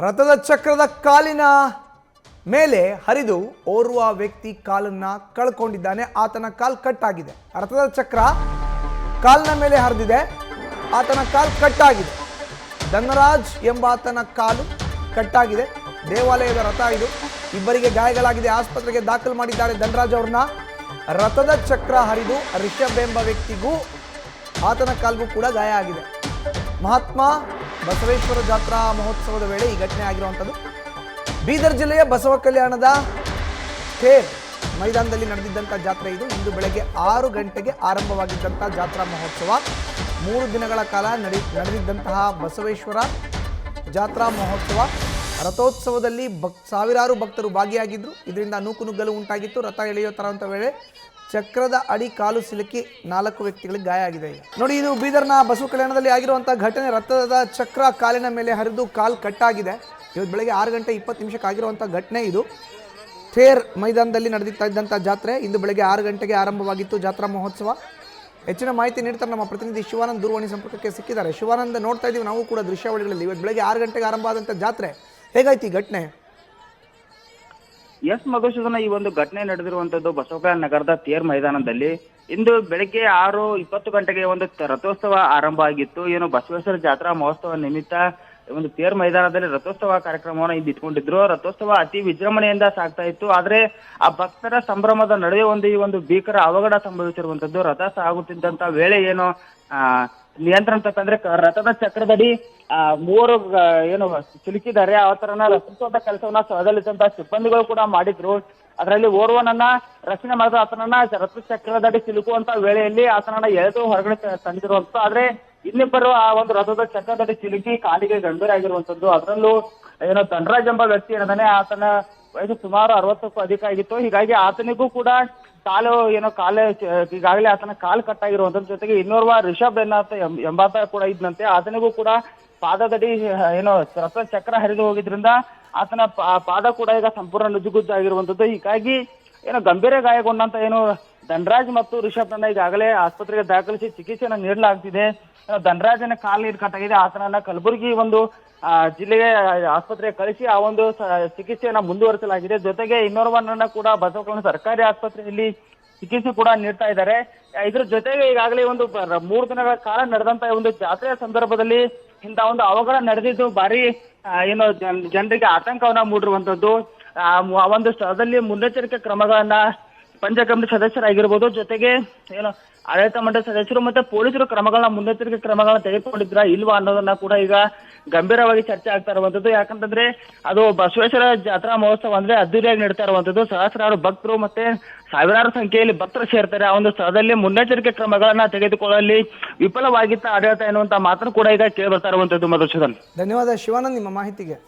ರಥದ ಚಕ್ರದ ಕಾಲಿನ ಮೇಲೆ ಹರಿದು ಓರ್ವ ವ್ಯಕ್ತಿ ಕಾಲನ್ನ ಕಳ್ಕೊಂಡಿದ್ದಾನೆ. ಆತನ ಕಾಲ್ ಕಟ್ ಆಗಿದೆ. ರಥದ ಚಕ್ರ ಕಾಲಿನ ಮೇಲೆ ಹರಿದಿದೆ. ಆತನ ಕಾಲ್ ಕಟ್ ಆಗಿದೆ. ಧನರಾಜ್ ಎಂಬಾತನ ಕಾಲು ಕಟ್ಟಾಗಿದೆ. ದೇವಾಲಯದ ರಥ ಇದು. ಇಬ್ಬರಿಗೆ ಗಾಯಗಳಾಗಿದೆ. ಆಸ್ಪತ್ರೆಗೆ ದಾಖಲು ಮಾಡಿದ್ದಾರೆ ಧನರಾಜ್ ಅವ್ರನ್ನ. ರಥದ ಚಕ್ರ ಹರಿದು ರಿಷಬ್ ಎಂಬ ವ್ಯಕ್ತಿಗೂ ಆತನ ಕಾಲ್ಗೂ ಕೂಡ ಗಾಯ ಆಗಿದೆ. ಮಹಾತ್ಮ ಬಸವೇಶ್ವರ ಜಾತ್ರಾ ಮಹೋತ್ಸವದ ವೇಳೆ ಈ ಘಟನೆ ಆಗಿರುವಂಥದ್ದು. ಬೀದರ್ ಜಿಲ್ಲೆಯ ಬಸವ ಕಲ್ಯಾಣದ ತೇರ್ ಮೈದಾನದಲ್ಲಿ ನಡೆದಿದ್ದಂಥ ಜಾತ್ರೆ ಇದು. ಇಂದು ಬೆಳಗ್ಗೆ 6 ಗಂಟೆಗೆ ಆರಂಭವಾಗಿದ್ದಂಥ ಜಾತ್ರಾ ಮಹೋತ್ಸವ 3 ದಿನಗಳ ಕಾಲ ನಡೆದಿದ್ದಂತಹ ಬಸವೇಶ್ವರ ಜಾತ್ರಾ ಮಹೋತ್ಸವ ರಥೋತ್ಸವದಲ್ಲಿ ಸಾವಿರಾರು ಭಕ್ತರು ಭಾಗಿಯಾಗಿದ್ದರು. ಇದರಿಂದ ನೂಕುನುಗ್ಗಲು ಉಂಟಾಗಿತ್ತು. ರಥ ಎಳೆಯೋ ತರಂತ ವೇಳೆ ಚಕ್ರದ ಅಡಿ ಕಾಲು ಸಿಲುಕಿ 4 ವ್ಯಕ್ತಿಗಳಿಗೆ ಗಾಯ ಆಗಿದೆ. ನೋಡಿ, ಇದು ಬೀದರ್ನ ಬಸವ ಕಲ್ಯಾಣದಲ್ಲಿ ಆಗಿರುವಂಥ ಘಟನೆ. ರಥದ ಚಕ್ರ ಕಾಲಿನ ಮೇಲೆ ಹರಿದು ಕಾಲು ಕಟ್ಟಾಗಿದೆ. ಇವತ್ತು ಬೆಳಗ್ಗೆ 6 ಗಂಟೆ 20 ನಿಮಿಷಕ್ಕೆ ಆಗಿರುವಂಥ ಘಟನೆ ಇದು. ಥೇರ್ ಮೈದಾನದಲ್ಲಿ ನಡೆದಿತ್ತಾ ಇದ್ದಂಥ ಜಾತ್ರೆ ಇಂದು ಬೆಳಗ್ಗೆ 6 ಗಂಟೆಗೆ ಆರಂಭವಾಗಿತ್ತು ಜಾತ್ರಾ ಮಹೋತ್ಸವ. ಹೆಚ್ಚಿನ ಮಾಹಿತಿ ನೀಡ್ತಾರೆ ನಮ್ಮ ಪ್ರತಿನಿಧಿ ಶಿವಾನಂದ್. ದೂರವಾಣಿ ಸಂಪರ್ಕಕ್ಕೆ ಸಿಕ್ಕಿದ್ದಾರೆ. ಶಿವಾನಂದ್, ನೋಡ್ತಾ ಇದ್ದೀವಿ ನಾವು ಕೂಡ ದೃಶ್ಯಾವಳಿಗಳಲ್ಲಿ. ಇವತ್ತು ಬೆಳಗ್ಗೆ 6 ಗಂಟೆಗೆ ಆರಂಭ ಆದಂಥ ಜಾತ್ರೆ ಹೇಗಾಯ್ತು ಈ ಘಟನೆ? ಎಸ್ ಮಧುಸೂದನ, ಈ ಒಂದು ಘಟನೆ ನಡೆದಿರುವಂತದ್ದು ಬಸವಕಲ್ಯಾಣ ನಗರದ ತೇರ್ ಮೈದಾನದಲ್ಲಿ. ಇಂದು ಬೆಳಿಗ್ಗೆ 6:20 ಗಂಟೆಗೆ ಒಂದು ರಥೋತ್ಸವ ಆರಂಭ ಆಗಿತ್ತು. ಏನು ಬಸವೇಶ್ವರ ಜಾತ್ರಾ ಮಹೋತ್ಸವ ನಿಮಿತ್ತ ಒಂದು ತೇರ್ ಮೈದಾನದಲ್ಲಿ ರಥೋತ್ಸವ ಕಾರ್ಯಕ್ರಮವನ್ನು ಇಂದು ಇಟ್ಕೊಂಡಿದ್ರು. ರಥೋತ್ಸವ ಅತಿ ವಿಜೃಂಭಣೆಯಿಂದ ಸಾಗ್ತಾ ಇತ್ತು. ಆದ್ರೆ ಆ ಭಕ್ತರ ಸಂಭ್ರಮದ ನಡುವೆ ಈ ಒಂದು ಭೀಕರ ಅವಘಡ ಸಂಭವಿಸಿರುವಂತದ್ದು. ರಥ ಸಾಗುತ್ತಿದ್ದಂತ ವೇಳೆ ಏನು ನಿಯಂತ್ರಣ ತಕ್ಕಂದ್ರೆ ರಥದ ಚಕ್ರದಡಿ 3 ಏನು ಸಿಲುಕಿದ್ದಾರೆ. ಆ ತರನ ರಕ್ಷಿಸುವಂತ ಕೆಲಸವನ್ನ ಸ್ಥಳದಲ್ಲಿದ್ದಂತ ಸಿಬ್ಬಂದಿಗಳು ಕೂಡ ಮಾಡಿದ್ರು. ಅದರಲ್ಲಿ ಓರ್ವನನ್ನ ರಕ್ಷಣೆ ಮಾಡಿದ್ರು. ಆತನನ್ನ ರಥ ಚಕ್ರದಡಿ ಸಿಲುಕುವಂತ ವೇಳೆಯಲ್ಲಿ ಆತನನ್ನ ಎಳೆದು ಹೊರಗಡೆ ತಂದಿರುವಂತ. ಆದ್ರೆ ಇನ್ನಿಬ್ಬರು ಆ ಒಂದು ರಥದ ಚಕ್ರದಡಿ ಸಿಲುಕಿ ಕಾಲಿಗೆ ಗಂಭೀರ ಆಗಿರುವಂತದ್ದು. ಅದರಲ್ಲೂ ಏನೋ ಧನರಾಜ್ ಎಂಬ ವ್ಯಕ್ತಿ ಏನಿದಾನೆ, ಆತನ ವಯಸ್ಸು ಸುಮಾರು 60ಕ್ಕೂ ಅಧಿಕ ಆಗಿತ್ತು. ಹೀಗಾಗಿ ಆತನಿಗೂ ಕೂಡ ಈಗಾಗಲೇ ಆತನ ಕಾಲು ಕಟ್ಟಾಗಿರುವಂತದ್ದು. ಜೊತೆಗೆ ಇನ್ನೋರ್ವ ರಿಷಬ್ ಎಂಬಾತ ಕೂಡ ಇದ್ದಂತೆ. ಆತನಿಗೂ ಕೂಡ ಪಾದದಡಿ ಏನೋ ರಥ ಚಕ್ರ ಹರಿದು ಹೋಗಿದ್ರಿಂದ ಆತನ ಪಾದ ಕೂಡ ಈಗ ಸಂಪೂರ್ಣ ನುಜ್ಜುಗುಜ್ಜಾಗಿರುವಂತದ್ದು. ಹೀಗಾಗಿ ಏನೋ ಗಂಭೀರ ಗಾಯಗೊಂಡಂತ ಏನು ಧನರಾಜ್ ಮತ್ತು ರಿಷಬ್ನನ್ನ ಈಗಾಗಲೇ ಆಸ್ಪತ್ರೆಗೆ ದಾಖಲಿಸಿ ಚಿಕಿತ್ಸೆಯನ್ನು ನೀಡಲಾಗ್ತಿದೆ. ಧನರಾಜನ ಕಾಲು ನೀರು ಕಟ್ಟಾಗಿದೆ. ಆತನನ್ನ ಕಲಬುರಗಿ ಒಂದು ಜಿಲ್ಲೆಗೆ ಆಸ್ಪತ್ರೆಗೆ ಕಳಿಸಿ ಆ ಒಂದು ಚಿಕಿತ್ಸೆಯನ್ನ ಮುಂದುವರಿಸಲಾಗಿದೆ. ಜೊತೆಗೆ ಇನ್ನೋರ್ವನನ್ನ ಕೂಡ ಬಸವಕಲ್ಯಾಣ ಸರ್ಕಾರಿ ಆಸ್ಪತ್ರೆಯಲ್ಲಿ ಚಿಕಿತ್ಸೆ ಕೂಡ ನೀಡ್ತಾ ಇದ್ದಾರೆ. ಇದ್ರ ಜೊತೆಗೆ ಈಗಾಗಲೇ ಒಂದು 3 ದಿನಗಳ ಕಾಲ ನಡೆದಂತ ಒಂದು ಜಾತ್ರೆಯ ಸಂದರ್ಭದಲ್ಲಿ ಇಂಥ ಒಂದು ಅವಘಡ ನಡೆದಿದ್ದು ಭಾರಿ ಏನು ಜನರಿಗೆ ಆತಂಕವನ್ನ ಮೂಡಿರುವಂತದ್ದು. ಆ ಒಂದು ಸ್ಥಳದಲ್ಲಿ ಮುನ್ನೆಚ್ಚರಿಕೆ ಕ್ರಮಗಳನ್ನ ಪಂಚ ಸದಸ್ಯರಾಗಿರ್ಬೋದು, ಜೊತೆಗೆ ಏನು ಆಡಳಿತ ಮಂಡಳಿ ಸದಸ್ಯರು ಮತ್ತೆ ಪೊಲೀಸರು ಮುನ್ನೆಚ್ಚರಿಕೆ ಕ್ರಮಗಳನ್ನ ತೆಗೆದುಕೊಂಡಿದ್ರ ಇಲ್ವಾ ಅನ್ನೋದನ್ನ ಕೂಡ ಈಗ ಗಂಭೀರವಾಗಿ ಚರ್ಚೆ ಆಗ್ತಾ ಇರುವಂತದ್ದು. ಯಾಕಂತಂದ್ರೆ ಅದು ಬಸವೇಶ್ವರ ಜಾತ್ರಾ ಮಹೋತ್ಸವ ಅಂದ್ರೆ ಅದ್ದೂರಿಯಾಗಿ ನಡೀತಾ ಇರುವಂತದ್ದು. ಸಹಸ್ರಾರು ಭಕ್ತರು ಮತ್ತೆ ಸಾವಿರಾರು ಸಂಖ್ಯೆಯಲ್ಲಿ ಭಕ್ತರು ಸೇರ್ತಾರೆ. ಆ ಒಂದು ಸ್ಥಳದಲ್ಲಿ ಮುನ್ನೆಚ್ಚರಿಕೆ ಕ್ರಮಗಳನ್ನ ತೆಗೆದುಕೊಳ್ಳಲು ವಿಫಲವಾಗಿತ್ತ ಆಡಳಿತ ಎನ್ನುವಂತ ಮಾತನ್ನು ಕೂಡ ಈಗ ಕೇಳಿ ಬರ್ತಾ ಇರುವಂತದ್ದು. ಮಧುಸೂದನ್, ಧನ್ಯವಾದ ಶಿವಾನಂದ್ ನಿಮ್ಮ ಮಾಹಿತಿಗೆ.